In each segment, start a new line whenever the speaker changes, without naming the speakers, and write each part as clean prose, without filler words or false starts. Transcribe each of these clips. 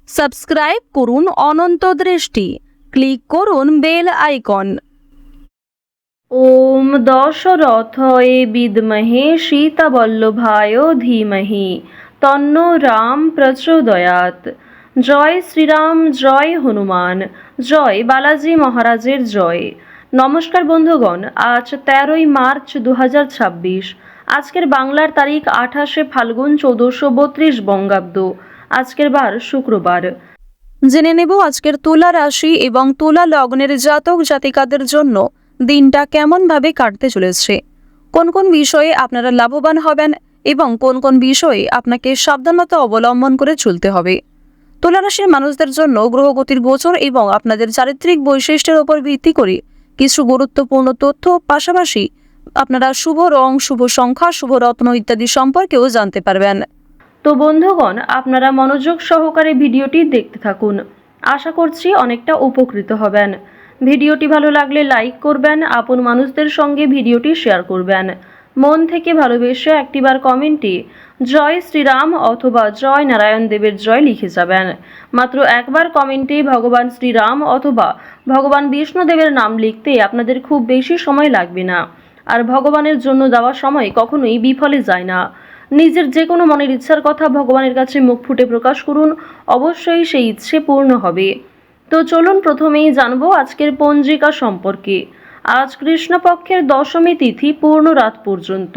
Subscribe করুন অনন্ত দৃষ্টি, click করুন বেল আইকন।
ওম দশরথয়ে বিদ্মহে সীতাবল্লভায় ধীমহি তন্নো রাম প্রচোদয়াৎ। জয় শ্রীরাম, জয় হনুমান, জয় বালাজি মহারাজের জয়। নমস্কার বন্ধুগণ, আজ 13ই মার্চ 2026। আজকের বাংলার তারিখ 28শে ফাল্গুন 1432 বঙ্গাব্দ। আজকের বার শুক্রবার।
জেনে নেব আজকের তুলা রাশি এবং তুলা লগ্নের জাতক জাতিকাদের জন্য দিনটা কেমনভাবে কাটতে চলেছে, কোন কোন বিষয়ে আপনারা লাভবান হবেন এবং কোন কোন বিষয়ে আপনাকে সাবধানতা অবলম্বন করে চলতে হবে। তুলা রাশির মানুষদের জন্য গ্রহগতির গোচর এবং আপনাদের চারিত্রিক বৈশিষ্ট্যের উপর ভিত্তি করে কিছু গুরুত্বপূর্ণ তথ্য, পাশাপাশি আপনারা শুভ রং, শুভ সংখ্যা, শুভ রত্ন ইত্যাদি সম্পর্কেও জানতে পারবেন।
তো বন্ধুগণ, আপনারা মনোযোগ সহকারে ভিডিওটি দেখতে থাকুন। আশা করছি অনেকটা উপকৃত হবেন। ভিডিওটি ভালো লাগলে লাইক করবেন, আপন মানুষদের সঙ্গে ভিডিওটি শেয়ার করবেন। মন থেকে ভালোবেসে একটিবার কমেন্টে জয় শ্রীরাম অথবা জয় নারায়ণ দেবের জয় লিখে যাবেন। মাত্র একবার কমেন্টে ভগবান শ্রীরাম অথবা ভগবান বিষ্ণুদেবের নাম লিখতে আপনাদের খুব বেশি সময় লাগবে না। আর ভগবানের জন্য দেওয়া সময় কখনোই বিফলে যায় না। নিজের যে কোনো মনের ইচ্ছার কথা ভগবানের কাছে মুখ ফুটে প্রকাশ করুন, অবশ্যই সেই ইচ্ছে পূর্ণ হবে। তো চলুন প্রথমেই জানবো আজকের পঞ্জিকা সম্পর্কে। আজ কৃষ্ণপক্ষের দশমী তিথি পূর্ণ রাত পর্যন্ত।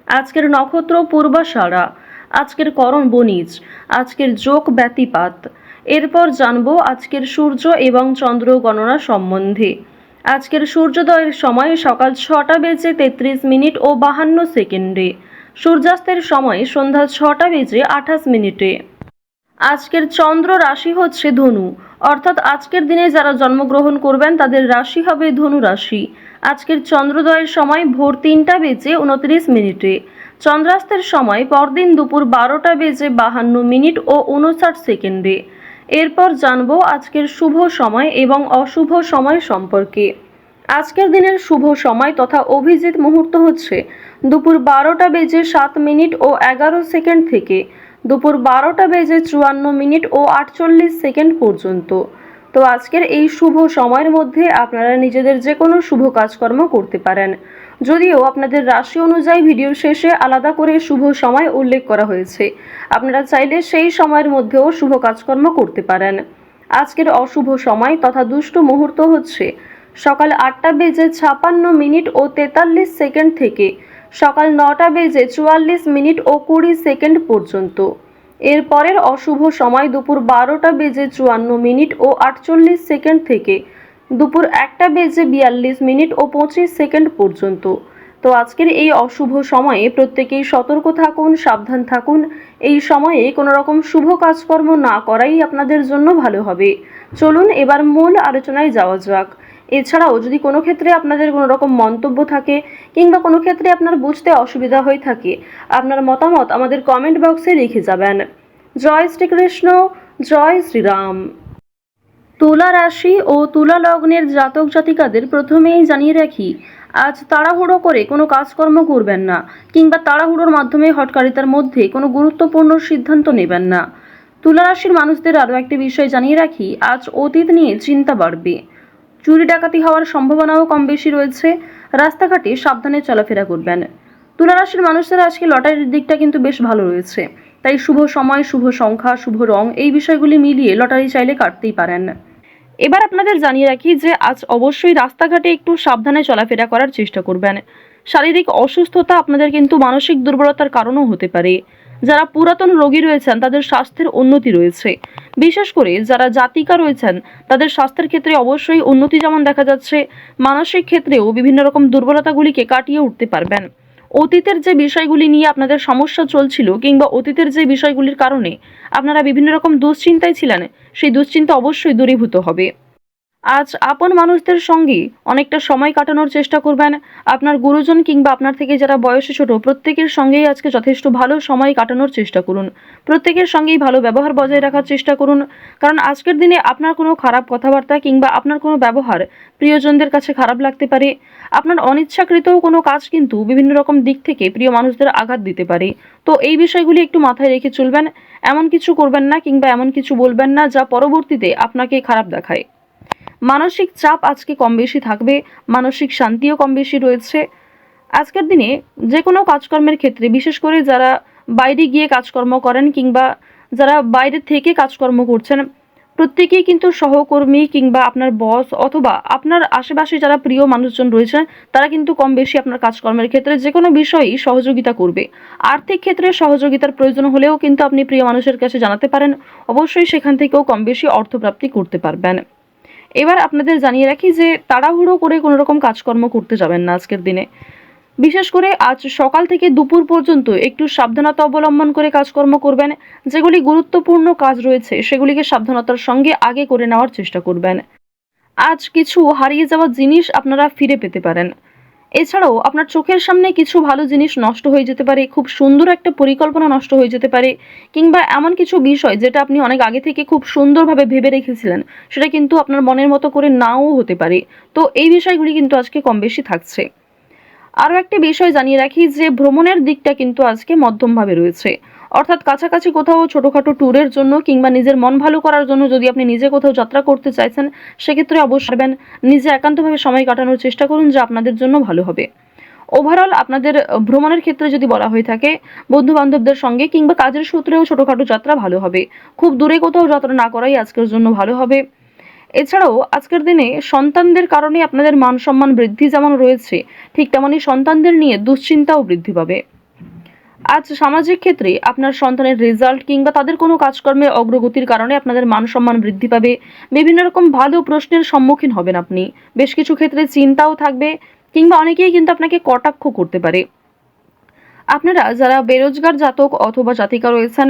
আজকের নক্ষত্র পূর্বাষাঢ়া, আজকের করণ বণিজ, আজকের যোগ ব্যতিপাত। এরপর জানবো আজকের সূর্য এবং চন্দ্র গণনা সম্বন্ধে। আজকের সূর্যোদয়ের সময় সকাল 6টা বেজে 33 মিনিট ও 52 সেকেন্ডে। সূর্যাস্তের সময় সন্ধ্যা 6টা বেজে 28 মিনিটে। আজকের চন্দ্র রাশি হচ্ছে ধনু, অর্থাৎ আজকের দিনে যারা জন্মগ্রহণ করবেন তাদের রাশি হবে ধনু রাশি। আজকের চন্দ্রোদয়ের সময় ভোর 3টা বেজে 29 মিনিটে। চন্দ্রাস্তের সময় পরদিন দুপুর 12টা বেজে 52 মিনিট ও 59 সেকেন্ডে। এরপর জানবো আজকের শুভ সময় এবং অশুভ সময় সম্পর্কে। আজকের দিনের শুভ সময় তথা অভিজিৎ মুহূর্ত হচ্ছে দুপুর 12টা বেজে 7 মিনিট ও 11 সেকেন্ড থেকে দুপুর 12টা বেজে 54 মিনিট ও 48 সেকেন্ড পর্যন্ত। তো আজকের এই শুভ সময়ের মধ্যে আপনারা নিজেদের যে কোনো শুভ কাজকর্ম করতে পারেন, যদিও আপনাদের রাশি অনুযায়ী ভিডিওর শেষে আলাদা করে শুভ সময় উল্লেখ করা হয়েছে। আপনারা চাইলে সেই সময়ের মধ্যেও শুভ কাজকর্ম করতে পারেন। আজকের অশুভ সময় তথা দুষ্ট মুহূর্ত হচ্ছে সকাল 8টা বেজে 56 মিনিট ও 43 সেকেন্ড থেকে সকাল 9টা বেজে 44 মিনিট ও 20 সেকেন্ড পর্যন্ত। এরপরের অশুভ সময় দুপুর 12টা বেজে 54 মিনিট ও 48 সেকেন্ড থেকে দুপুর 1টা বেজে 42 মিনিট ও 25 সেকেন্ড পর্যন্ত। তো আজকের এই অশুভ সময়ে প্রত্যেকেই সতর্ক থাকুন, সাবধান থাকুন। এই সময়ে কোনো রকম শুভ কাজকর্ম না করাই আপনাদের জন্য ভালো হবে। চলুন এবার মূল আলোচনায় যাওয়া যাক। এছাড়াও যদি কোনো ক্ষেত্রে আপনাদের কোনো রকম মন্তব্য থাকে কিংবা কোনো ক্ষেত্রে আপনার বুঝতে অসুবিধা হয়ে থাকে, আপনার মতামত আমাদের কমেন্ট বক্সে লিখে যাবেন। জয় শ্রীকৃষ্ণ, জয় শ্রীরাম। তুলা রাশি ও তুলা লগ্নের জাতক জাতিকাদের প্রথমেই জানিয়ে রাখি, আজ তাড়াহুড়ো করে কোনো কাজকর্ম করবেন না কিংবা তাড়াহুড়োর মাধ্যমে হঠকারিতার মধ্যে কোনো গুরুত্বপূর্ণ সিদ্ধান্ত নেবেন না। তুলা রাশির মানুষদের আরও একটি বিষয় জানিয়ে রাখি, আজ অতীত নিয়ে চিন্তা বাড়বে। চুরি ডাকাতি হওয়ার সম্ভাবনাও কম বেশি রয়েছে। রাস্তাঘাটে সাবধানে চলাফেরা করবেন। তুলা রাশির মানুষদের আজকে লটারির দিকটা কিন্তু বেশ ভালো রয়েছে, তাই শুভ সময়, শুভ সংখ্যা, শুভ রং এই বিষয়গুলি মিলিয়ে লটারি চাইলে কাটতেই পারেন। এবার আপনাদের জানিয়ে রাখি যে আজ অবশ্যই রাস্তাঘাটে একটু সাবধানে চলাফেরা করার চেষ্টা করবেন। শারীরিক অসুস্থতা আপনাদের কিন্তু মানসিক দুর্বলতার কারণও হতে পারে। যারা পুরাতন রোগী রয়েছেন তাদের স্বাস্থ্যের উন্নতি রয়েছে। বিশেষ করে যারা জাতিকা রয়েছেন তাদের স্বাস্থ্যের ক্ষেত্রে অবশ্যই উন্নতি যেমন দেখা যাচ্ছে, মানসিক ক্ষেত্রেও বিভিন্ন রকম দুর্বলতাগুলিকে কাটিয়ে উঠতে পারবেন। অতীতের যে বিষয়গুলি নিয়ে আপনাদের সমস্যা চলছিল কিংবা অতীতের যে বিষয়গুলির কারণে আপনারা বিভিন্ন রকম দুশ্চিন্তায় ছিলেন, সেই দুশ্চিন্তা অবশ্যই দূরীভূত হবে। আজ আপন মানুষদের সঙ্গে অনেকটা সময় কাটানোর চেষ্টা করবেন। আপনার গুরুজন কিংবা আপনার থেকে যারা বয়সে ছোট প্রত্যেকের সঙ্গেই আজকে যথেষ্ট ভালো সময় কাটানোর চেষ্টা করুন। প্রত্যেকের সঙ্গেই ভালো ব্যবহার বজায় রাখার চেষ্টা করুন, কারণ আজকের দিনে আপনার কোনো খারাপ কথাবার্তা কিংবা আপনার কোনো ব্যবহার প্রিয়জনদের কাছে খারাপ লাগতে পারে। আপনার অনিচ্ছাকৃত কোনো কাজ কিন্তু বিভিন্ন রকম দিক থেকে প্রিয় মানুষদের আঘাত দিতে পারে। তো এই বিষয়গুলি একটু মাথায় রেখে চলবেন। এমন কিছু করবেন না কিংবা এমন কিছু বলবেন না যা পরবর্তীতে আপনাকে খারাপ দেখায়। মানসিক চাপ আজকে কম বেশি থাকবে, মানসিক শান্তিও কম বেশি রয়েছে। আজকের দিনে যে কোনো কাজকর্মের ক্ষেত্রে, বিশেষ করে যারা বাইরে গিয়ে কাজকর্ম করেন কিংবা যারা বাইরে থেকে কাজকর্ম করছেন, প্রত্যেকেই কিন্তু সহকর্মী কিংবা আপনার বস অথবা আপনার আশেপাশে যারা প্রিয় মানুষজন রয়েছেন তারা কিন্তু কম বেশি আপনার কাজকর্মের ক্ষেত্রে যে কোনো বিষয়েই সহযোগিতা করবে। আর্থিক ক্ষেত্রে সহযোগিতার প্রয়োজন হলেও কিন্তু আপনি প্রিয় মানুষের কাছে জানাতে পারেন, অবশ্যই সেখান থেকেও কম বেশি অর্থপ্রাপ্তি করতে পারবেন। এবার আপনাদের জানিয়ে রাখি যে তাড়াহুড়ো করে কোনো রকম কাজকর্ম করতে যাবেন না আজকের দিনে। বিশেষ করে আজ সকাল থেকে দুপুর পর্যন্ত একটু সাবধানতা অবলম্বন করে কাজকর্ম করবেন। যেগুলি গুরুত্বপূর্ণ কাজ রয়েছে সেগুলিকে সাবধানতার সঙ্গে আগে করে নেওয়ার চেষ্টা করবেন। আজ কিছু হারিয়ে যাওয়া জিনিস আপনারা ফিরে পেতে পারেন। এছাড়াও আপনার চোখের সামনে কিছু ভালো জিনিস নষ্ট হয়ে যেতে পারে, খুব সুন্দর একটা পরিকল্পনা নষ্ট হয়ে যেতে পারে, কিংবা এমন কিছু বিষয় যেটা আপনি অনেক আগে থেকে খুব সুন্দরভাবে ভেবে রেখেছিলেন সেটা কিন্তু আপনার মনের মতো করে নাও হতে পারে। তো এই বিষয়গুলি কিন্তু আজকে কম বেশি থাকছে। আরও একটি বিষয় জানিয়ে রাখি যে ভ্রমণের দিকটা কিন্তু আজকে মধ্যমভাবে রয়েছে, অর্থাৎ কাছাকাছি কোথাও ছোটোখাটো ট্যুরের জন্য কিংবা নিজের মন ভালো করার জন্য যদি আপনি নিজে কোথাও যাত্রা করতে চাইছেন সেক্ষেত্রে অবশ্যই পারবেন। নিজে একান্তভাবে সময় কাটানোর চেষ্টা করুন, যা আপনাদের জন্য ভালো হবে। ওভারঅল আপনাদের ভ্রমণের ক্ষেত্রে যদি বলা হয়ে থাকে, বন্ধু বান্ধবদের সঙ্গে কিংবা কাজের সূত্রেও ছোটোখাটো যাত্রা ভালো হবে। খুব দূরে কোথাও যাত্রা না করাই আজকের জন্য ভালো হবে। এছাড়াও আজকের দিনে সন্তানদের কারণে আপনাদের মান সম্মান বৃদ্ধি যেমন রয়েছে, ঠিক তেমনই সন্তানদের নিয়ে দুশ্চিন্তাও বৃদ্ধি পাবে। আজ সামাজিক ক্ষেত্রে আপনার সন্তানের রেজাল্ট কিংবা তাদের কোনো কাজকর্মে অগ্রগতির কারণে আপনাদের মান সম্মান বৃদ্ধি পাবে। বিভিন্ন রকম ভালো প্রশ্নের সম্মুখীন হবেন আপনি। বেশ কিছু ক্ষেত্রে চিন্তাও থাকবে, কিংবা অনেকেই কিন্তু আপনাকে কটাক্ষ করতে পারে। আপনারা যারা বেরোজগার জাতক অথবা জাতিকা রয়েছেন,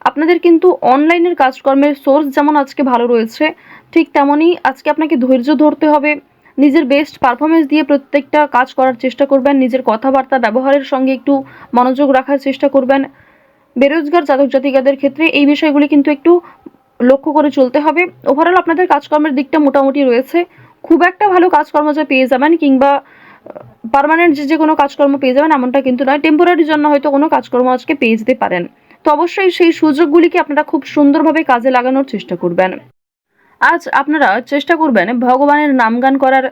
আপনাদের কিন্তু অনলাইনের কাজকর্মের সোর্স যেমন আজকে ভালো রয়েছে, ঠিক তেমনই আজকে আপনাকে ধৈর্য ধরতে হবে। নিজের বেস্ট পারফরমেন্স দিয়ে প্রত্যেকটা কাজ করার চেষ্টা করবেন। নিজের কথাবার্তা ব্যবহারের সঙ্গে একটু মনোযোগ রাখার চেষ্টা করবেন। বেরোজগার জাতক জাতিকাদের ক্ষেত্রে এই বিষয়গুলি কিন্তু একটু লক্ষ্য করে চলতে হবে। ওভারঅল আপনাদের কাজকর্মের দিকটা মোটামুটি রয়েছে। খুব একটা ভালো কাজকর্ম যে পেয়ে যাবেন কিংবা পার্মানেন্ট যে কোনো কাজকর্ম পেয়ে যাবেন এমনটা কিন্তু নয়। টেম্পোরারির জন্য হয়তো কোনো কাজকর্ম আজকে পেয়ে যেতে পারেন। তো অবশ্যই সেই সুযোগগুলিকে আপনারা খুব সুন্দরভাবে কাজে লাগানোর চেষ্টা করবেন। আজ আপনারা চেষ্টা করবেন ভগবানের নামগান করার,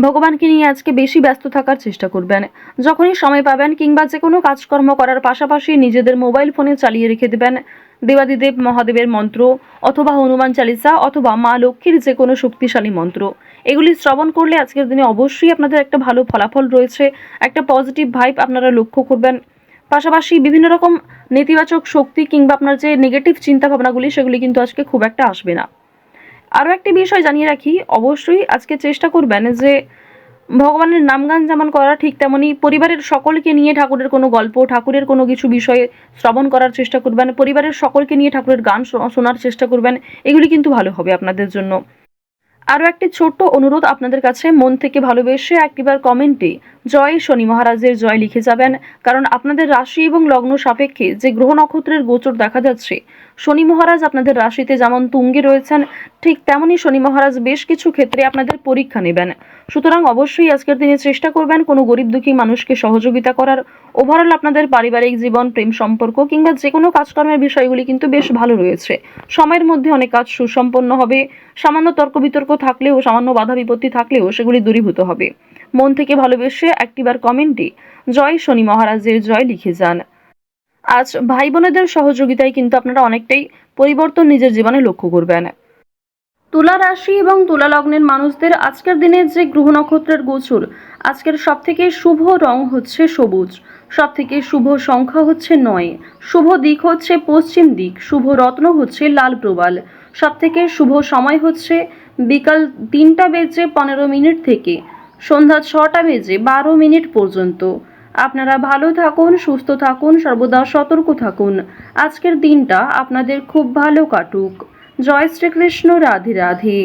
ভগবানকে নিয়ে আজকে বেশি ব্যস্ত থাকার চেষ্টা করবেন। যখনই সময় পাবেন কিংবা যে কোনো কাজকর্ম করার পাশাপাশি নিজেদের মোবাইল ফোনে চালিয়ে রেখে দেবেন দেবাদিদেব মহাদেবের মন্ত্র অথবা হনুমান চালিসা অথবা মা লক্ষ্মীর যে কোনো শক্তিশালী মন্ত্র। এগুলি শ্রবণ করলে আজকের দিনে অবশ্যই আপনাদের একটা ভালো ফলাফল রয়েছে, একটা পজিটিভ ভাইব আপনারা লক্ষ্য করবেন। পাশাপাশি বিভিন্ন রকম নেতিবাচক শক্তি কিংবা আপনার যে নেগেটিভ চিন্তা ভাবনাগুলি সেগুলি কিন্তু আজকে খুব একটা আসবে না। আরও একটি বিষয় জানিয়ে রাখি, অবশ্যই আজকে চেষ্টা করবেন যে ভগবানের নামগান যেমন করা, ঠিক তেমনি পরিবারের সকলকে নিয়ে ঠাকুরের কোনো গল্প, ঠাকুরের কোনো কিছু বিষয়ে শ্রবণ করার চেষ্টা করবেন। পরিবারের সকলকে নিয়ে ঠাকুরের গান শোনার চেষ্টা করবেন। এগুলি কিন্তু ভালো হবে আপনাদের জন্য। আরও একটি ছোট্ট অনুরোধ আপনাদের কাছে, মন থেকে ভালোবেসে একটিবার কমেন্টে জয় শনি মহারাজের জয় লিখে যাবেন, কারণ আপনাদের রাশি এবং লগ্ন সাপেক্ষে যে গ্রহ নক্ষত্রের গোচর দেখা যাচ্ছে, শনি মহারাজ আপনাদের রাশিতে যেমন তুঙ্গে রয়েছেন, ঠিক তেমনই শনি মহারাজ বেশ কিছু ক্ষেত্রে আপনাদের পরীক্ষা নেবেন। সুতরাং অবশ্যই আজকের দিনে চেষ্টা করবেন কোনো গরিব দুঃখী মানুষকে সহযোগিতা করার। ওভারঅল আপনাদের পারিবারিক জীবন, প্রেম সম্পর্ক কিংবা যে কোনো কাজকর্মের বিষয়গুলি কিন্তু বেশ ভালো রয়েছে। সময়ের মধ্যে অনেক কাজ সুসম্পন্ন হবে। সামান্য তর্ক বিতর্ক থাকলেও, সামান্য বাধা বিপত্তি থাকলেও সেগুলি দূরীভূত হবে। মন থেকে ভালোবেসে একটিবার কমেন্টে জয় শনি মহারাজের জয় লিখে যান। আজ ভাই বোনেদের সহযোগিতায় কিন্তু আপনারা অনেকটাই পরিবর্তন নিজের জীবনে লক্ষ্য করবেন। তুলা রাশি এবং তুলা লগ্নের মানুষদের আজকের দিনে যে গ্রহ নক্ষত্রের গোচর, আজকের সবথেকে শুভ রং হচ্ছে সবুজ, সবথেকে শুভ সংখ্যা হচ্ছে 9, শুভ দিক হচ্ছে পশ্চিম দিক, শুভ রত্ন হচ্ছে লাল প্রবাল, সবথেকে শুভ সময় হচ্ছে বিকাল 3টা বেজে 15 মিনিট থেকে সন্ধ্যা 6টা বেজে 12 মিনিট পর্যন্ত। আপনারা ভালো থাকুন, সুস্থ থাকুন, সর্বদা সতর্ক থাকুন। আজকের দিনটা আপনাদের খুব ভালো কাটুক। জয় শ্রীকৃষ্ণ, রাধে রাধে।